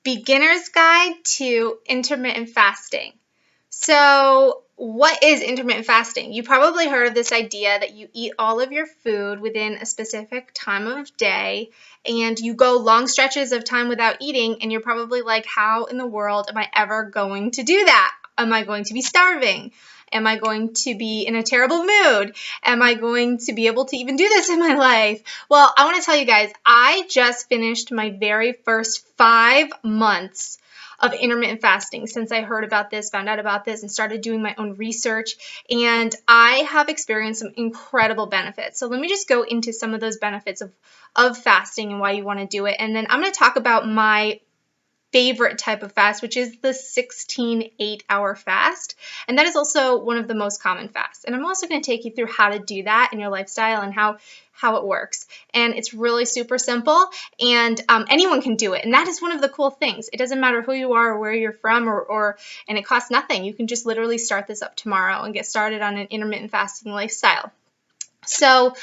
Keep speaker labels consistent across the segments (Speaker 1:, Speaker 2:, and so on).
Speaker 1: Beginner's Guide to Intermittent Fasting. So, what is intermittent fasting? You probably heard of this idea that you eat all of your food within a specific time of day and you go long stretches of time without eating, and you're probably like, how in the world am I ever going to do that? Am I going to be starving? Am I going to be in a terrible mood? Am I going to be able to even do this in my life? Well, I want to tell you guys, I just finished my very first 5 months of intermittent fasting since I heard about this, found out about this, and started doing my own research. And I have experienced some incredible benefits. So let me just go into some of those benefits of fasting and why you want to do it. And then I'm going to talk about my favorite type of fast, which is the 16 8-hour fast. And that is also one of the most common fasts. And I'm also going to take you through how to do that in your lifestyle and how it works. And it's really super simple, and anyone can do it. And that is one of the cool things. It doesn't matter who you are or where you're from, and it costs nothing. You can just literally start this up tomorrow and get started on an intermittent fasting lifestyle. So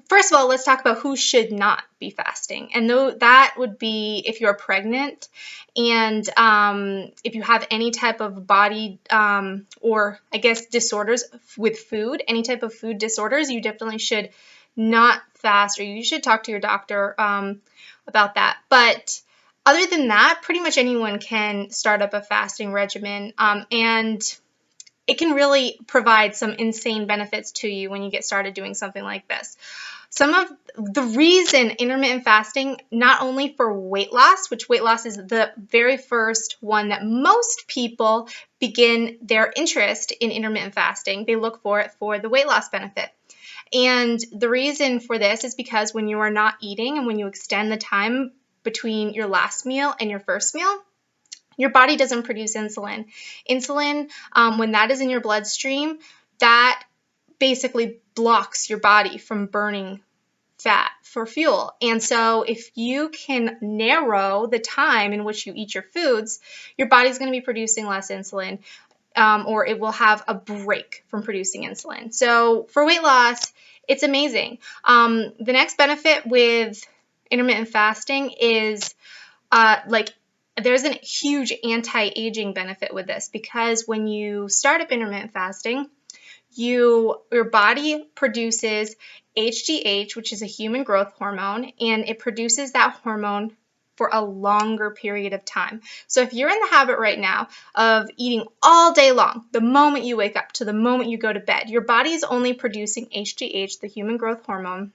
Speaker 1: first of all, let's talk about who should not be fasting. And that would be if you're pregnant and if you have any type of body or I guess disorders with food, any type of food disorders, you definitely should not fast, or you should talk to your doctor about that. But other than that, pretty much anyone can start up a fasting regimen, and it can really provide some insane benefits to you when you get started doing something like this. Some of the reason intermittent fasting, not only for weight loss, which weight loss is the very first one that most people begin their interest in intermittent fasting, they look for it for the weight loss benefit. And the reason for this is because when you are not eating and when you extend the time between your last meal and your first meal, your body doesn't produce insulin. Insulin, when that is in your bloodstream, that basically blocks your body from burning fat for fuel. And so if you can narrow the time in which you eat your foods, your body's going to be producing less insulin, or it will have a break from producing insulin. So for weight loss, it's amazing. The next benefit with intermittent fasting is there's a huge anti-aging benefit with this, because when you start up intermittent fasting, your body produces HGH, which is a human growth hormone, and it produces that hormone for a longer period of time. So if you're in the habit right now of eating all day long, the moment you wake up to the moment you go to bed, your body is only producing HGH, the human growth hormone,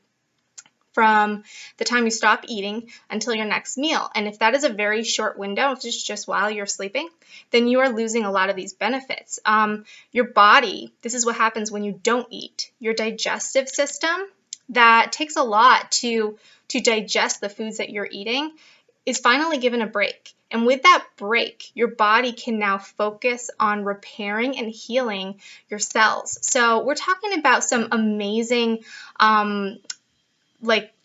Speaker 1: from the time you stop eating until your next meal. And if that is a very short window, if it's just while you're sleeping, then you are losing a lot of these benefits. Your body, this is what happens when you don't eat. Your digestive system, that takes a lot to digest the foods that you're eating, is finally given a break. And with that break, your body can now focus on repairing and healing your cells. So we're talking about some amazing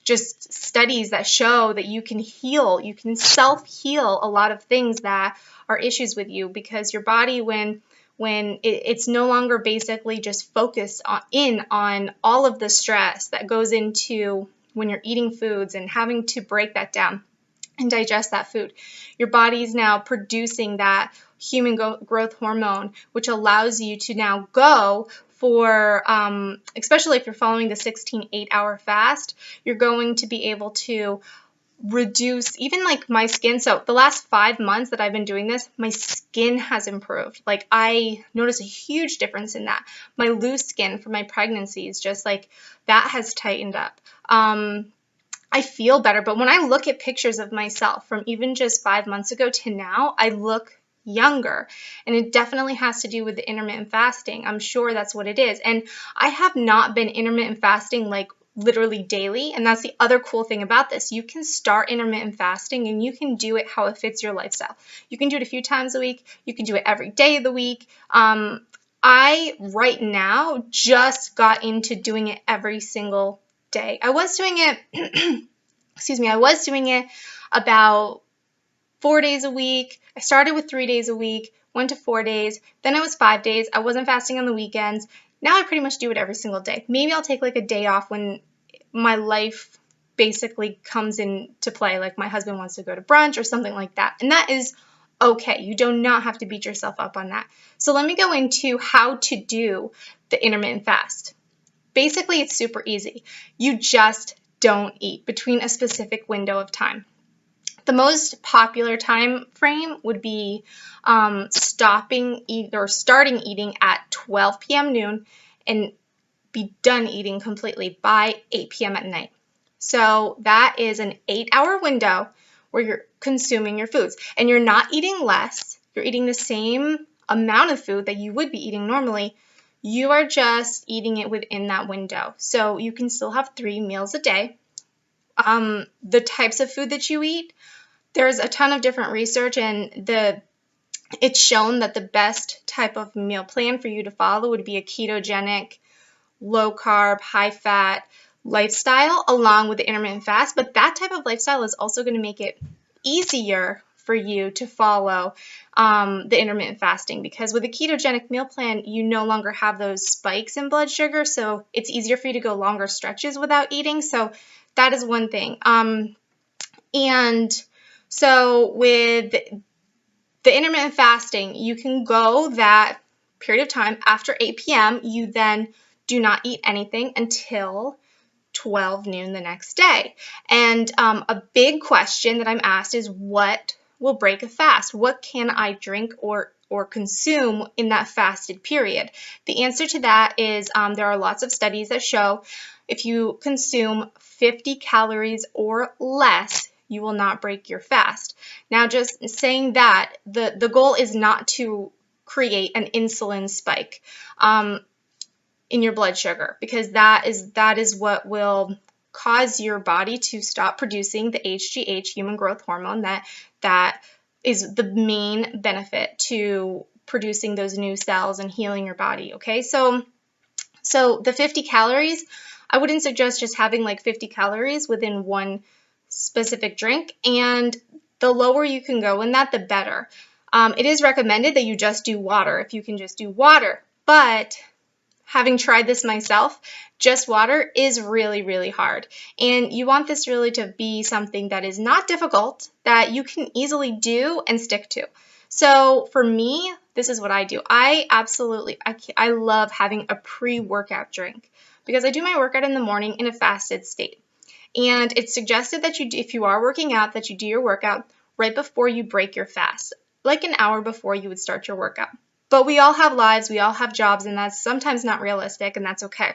Speaker 1: just studies that show that you can heal, you can self-heal a lot of things that are issues with you, because your body, when it's no longer basically just focused on all of the stress that goes into when you're eating foods and having to break that down and digest that food, your body's now producing that human growth hormone, which allows you to now go for, especially if you're following the 16 8-hour fast, you're going to be able to reduce even like my skin. So the last 5 months that I've been doing this, my skin has improved. Like I notice a huge difference in that. My loose skin from my pregnancies, just like that has tightened up. I feel better, but when I look at pictures of myself from even just 5 months ago to now, I look younger, and it definitely has to do with the intermittent fasting. I'm sure that's what it is. And I have not been intermittent fasting like literally daily, and that's the other cool thing about this. You can start intermittent fasting and you can do it how it fits your lifestyle. You can do it a few times a week, you can do it every day of the week. I right now just got into doing it every single day. I was doing it I was doing it about 4 days a week. I started with 3 days a week, went to 4 days, then it was 5 days. I wasn't fasting on the weekends. Now I pretty much do it every single day. Maybe I'll take like a day off when my life basically comes into play, like my husband wants to go to brunch or something like that. And that is okay. You do not have to beat yourself up on that. So let me go into how to do the intermittent fast. Basically, it's super easy. You just don't eat between a specific window of time. The most popular time frame would be starting eating at 12 p.m. noon and be done eating completely by 8 p.m. at night. So that is an 8-hour window where you're consuming your foods. And you're not eating less. You're eating the same amount of food that you would be eating normally. You are just eating it within that window. So you can still have 3 meals a day. The types of food that you eat, there's a ton of different research, and it's shown that the best type of meal plan for you to follow would be a ketogenic, low carb, high fat lifestyle along with the intermittent fast. But that type of lifestyle is also going to make it easier for you to follow the intermittent fasting, because with a ketogenic meal plan, you no longer have those spikes in blood sugar. So it's easier for you to go longer stretches without eating. So that is one thing. And so with the intermittent fasting, you can go that period of time after 8 p.m. You then do not eat anything until 12 noon the next day. And a big question that I'm asked is, what will break a fast? What can I drink or consume in that fasted period? The answer to that is there are lots of studies that show if you consume 50 calories or less, you will not break your fast. Now, just saying that, the goal is not to create an insulin spike in your blood sugar, because that is what will cause your body to stop producing the HGH, human growth hormone, that is the main benefit to producing those new cells and healing your body. Okay, so the 50 calories, I wouldn't suggest just having like 50 calories within one specific drink, and the lower you can go in that, the better. It is recommended that you just do water if you can just do water, but having tried this myself, just water is really, really hard. And you want this really to be something that is not difficult, that you can easily do and stick to. So for me, this is what I do. I love having a pre-workout drink, because I do my workout in the morning in a fasted state. And it's suggested that if you are working out, that you do your workout right before you break your fast, like an hour before you would start your workout. But we all have lives, we all have jobs, and that's sometimes not realistic, and that's okay.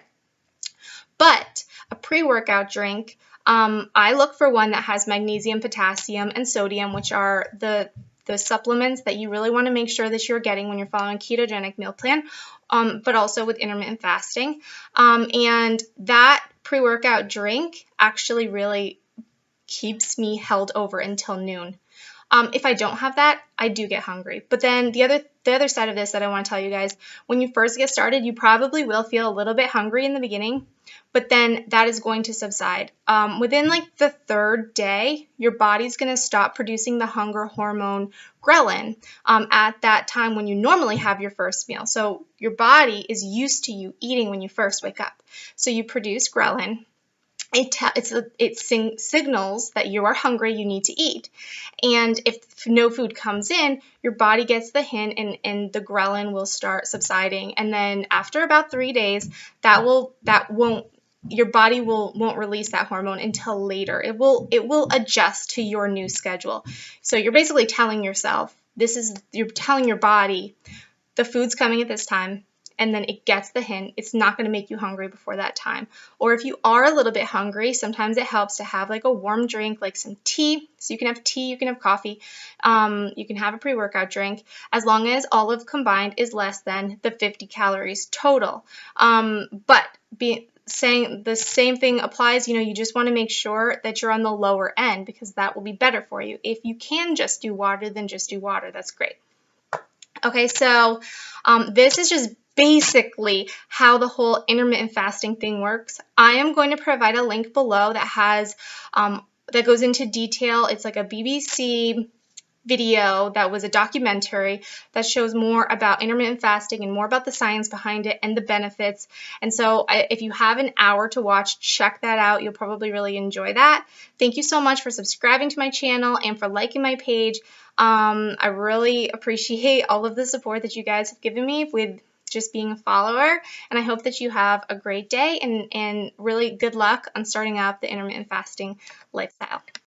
Speaker 1: But a pre-workout drink, I look for one that has magnesium, potassium, and sodium, which are the supplements that you really want to make sure that you're getting when you're following a ketogenic meal plan, but also with intermittent fasting. And that pre-workout drink actually really keeps me held over until noon. If I don't have that, I do get hungry. But then the other side of this that I want to tell you guys, when you first get started, you probably will feel a little bit hungry in the beginning, but then that is going to subside. Within like the 3rd day, your body's going to stop producing the hunger hormone ghrelin at that time when you normally have your first meal. So your body is used to you eating when you first wake up. So you produce ghrelin. It signals that you are hungry, you need to eat. And if no food comes in, your body gets the hint, and the ghrelin will start subsiding. And then after about 3 days, your body won't release that hormone until later. It will adjust to your new schedule. So you're basically telling yourself, you're telling your body, the food's coming at this time. And then it gets the hint. It's not going to make you hungry before that time. Or if you are a little bit hungry, sometimes it helps to have like a warm drink, like some tea. So you can have tea, you can have coffee, you can have a pre-workout drink, as long as all of combined is less than the 50 calories total. But saying the same thing applies, you just want to make sure that you're on the lower end, because that will be better for you. If you can just do water, then just do water. That's great. Okay, so this is just basically how the whole intermittent fasting thing works. I am going to provide a link below that has that goes into detail. It's like a BBC video that was a documentary that shows more about intermittent fasting and more about the science behind it and the benefits. And so if you have an hour to watch, check that out. You'll probably really enjoy that. Thank you so much for subscribing to my channel and for liking my page. I really appreciate all of the support that you guys have given me with just being a follower, and I hope that you have a great day and really good luck on starting out the intermittent fasting lifestyle.